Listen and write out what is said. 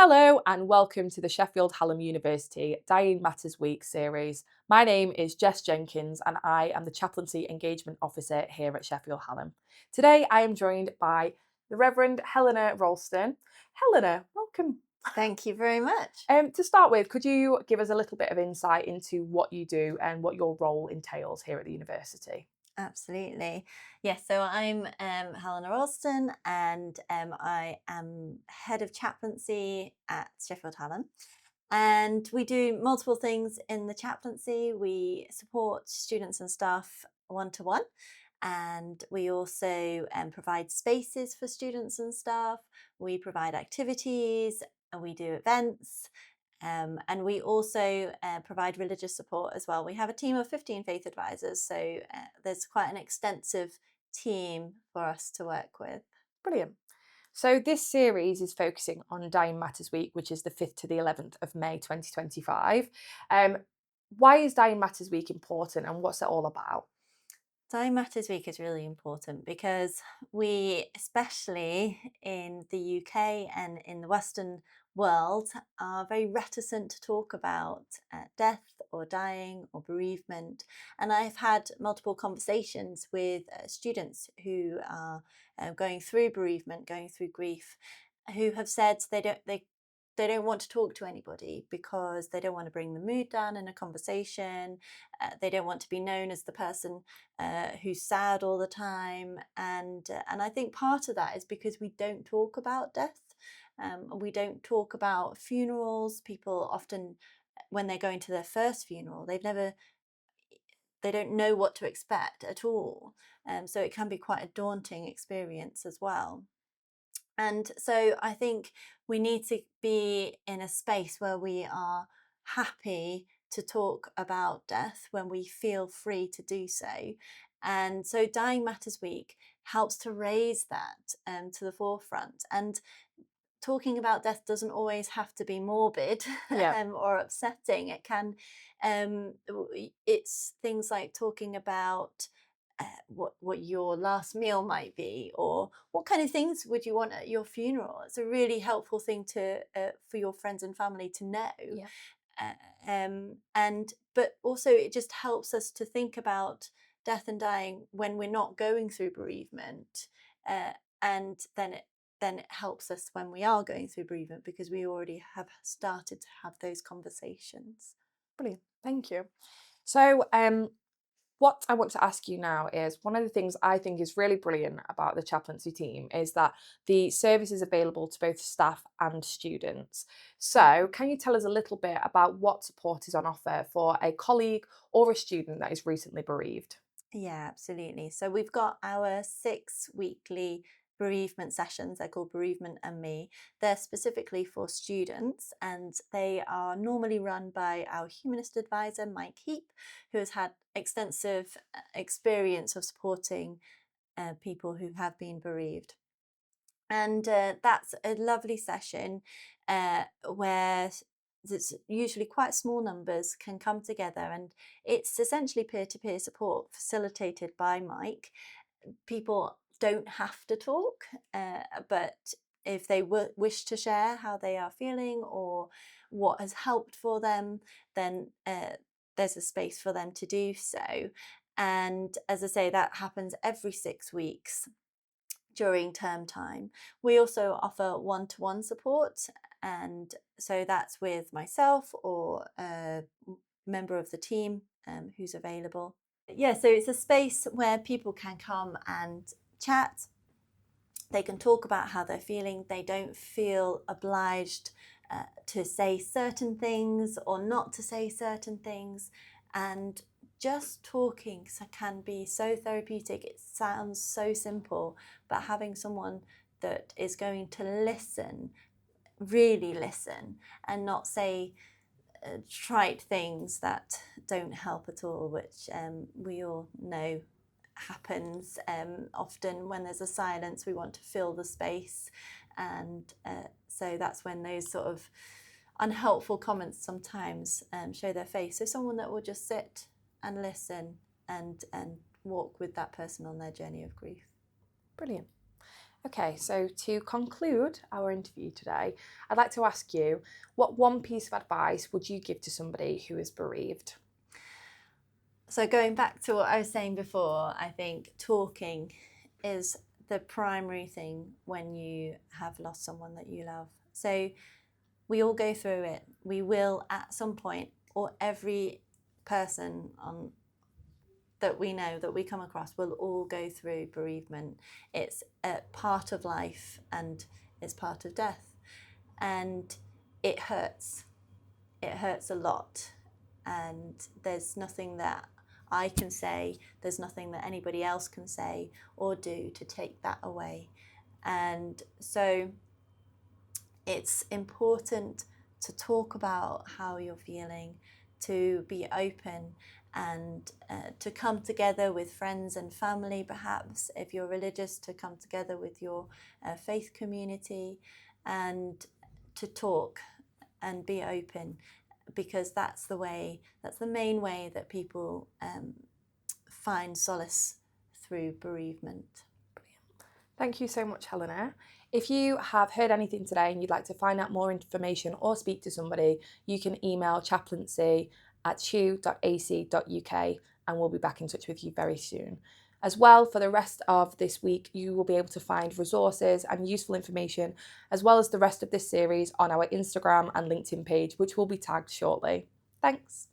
Hello and welcome to the Sheffield Hallam University Dying Matters Week series. My name is Jess Jenkins and I am the Chaplaincy Engagement Officer here at Sheffield Hallam. Today I am joined by the Revd Helena Roulston. Helena, welcome. Thank you very much. To start with, could you give us a little bit of insight into what you do and what your role entails here at the university? Absolutely. Yes, so I'm Helena Roulston and I am head of chaplaincy at Sheffield Hallam. And we do multiple things in the chaplaincy. We support students and staff one-to-one. And we also provide spaces for students and staff. We provide activities and we do events. And we also provide religious support as well. We have a team of 15 faith advisors, so there's quite an extensive team for us to work with. Brilliant. So this series is focusing on Dying Matters Week, which is the 5th to the 11th of May 2025. Why is Dying Matters Week important and what's it all about? Dying Matters Week is really important because we, especially in the UK and in the Western world, are very reticent to talk about death or dying or bereavement. And I've had multiple conversations with students who are going through bereavement, going through grief, who have said they don't want to talk to anybody because they don't want to bring the mood down in a conversation. They don't want to be known as the person who's sad all the time, and I think part of that is because we don't talk about death. We don't talk about funerals. People often, when they're going to their first funeral, they don't know what to expect at all. So it can be quite a daunting experience as well. And so I think we need to be in a space where we are happy to talk about death when we feel free to do so. And so Dying Matters Week helps to raise that to the forefront. And talking about death doesn't always have to be morbid Yeah. or upsetting. It can, it's things like talking about what your last meal might be, or what kind of things would you want at your funeral. It's a really helpful thing to for your friends and family to know. Yeah. And but also it just helps us to think about death and dying when we're not going through bereavement, and then it helps us when we are going through bereavement because we already have started to have those conversations. Brilliant. Thank you. So, what I want to ask you now is one of the things I think is really brilliant about the chaplaincy team is that the service is available to both staff and students. So, can you tell us a little bit about what support is on offer for a colleague or a student that is recently bereaved? Yeah, absolutely. So we've got our 6 weekly bereavement sessions. They're called Bereavement and Me. They're specifically for students and they are normally run by our humanist advisor, Mike Heap, who has had extensive experience of supporting people who have been bereaved. And that's a lovely session where it's usually quite small numbers can come together, and it's essentially peer-to-peer support facilitated by Mike. People don't have to talk, but if they wish to share how they are feeling or what has helped for them, then there's a space for them to do so. And as I say, that happens every 6 weeks during term time. We also offer one-to-one support, and so that's with myself or a member of the team who's available. Yeah, so it's a space where people can come and chat. They can talk about how they're feeling. They don't feel obliged to say certain things or not to say certain things. And just talking can be so therapeutic. It sounds so simple, but having someone that is going to listen, really listen, and not say trite things that don't help at all, which we all know happens often when there's a silence. We want to fill the space, and so that's when those sort of unhelpful comments sometimes show their face. So someone that will just sit and listen and walk with that person on their journey of grief. Brilliant. Okay, so to conclude our interview today, I'd like to ask you, what one piece of advice would you give to somebody who is bereaved? So going back to what I was saying before, I think talking is the primary thing when you have lost someone that you love. So we all go through it. We will at some point, or every person on that we know, that we come across, will all go through bereavement. It's a part of life and it's part of death. And it hurts. It hurts a lot. And there's nothing that I can say, there's nothing that anybody else can say or do to take that away. And so it's important to talk about how you're feeling, to be open, and to come together with friends and family, perhaps if you're religious, to come together with your faith community and to talk and be open, because that's the main way that people find solace through bereavement. Thank you so much, Helena. If you have heard anything today and you'd like to find out more information or speak to somebody, you can email chaplaincy@shu.ac.uk and we'll be back in touch with you very soon. As well, for the rest of this week, you will be able to find resources and useful information, as well as the rest of this series on our Instagram and LinkedIn page, which will be tagged shortly. Thanks.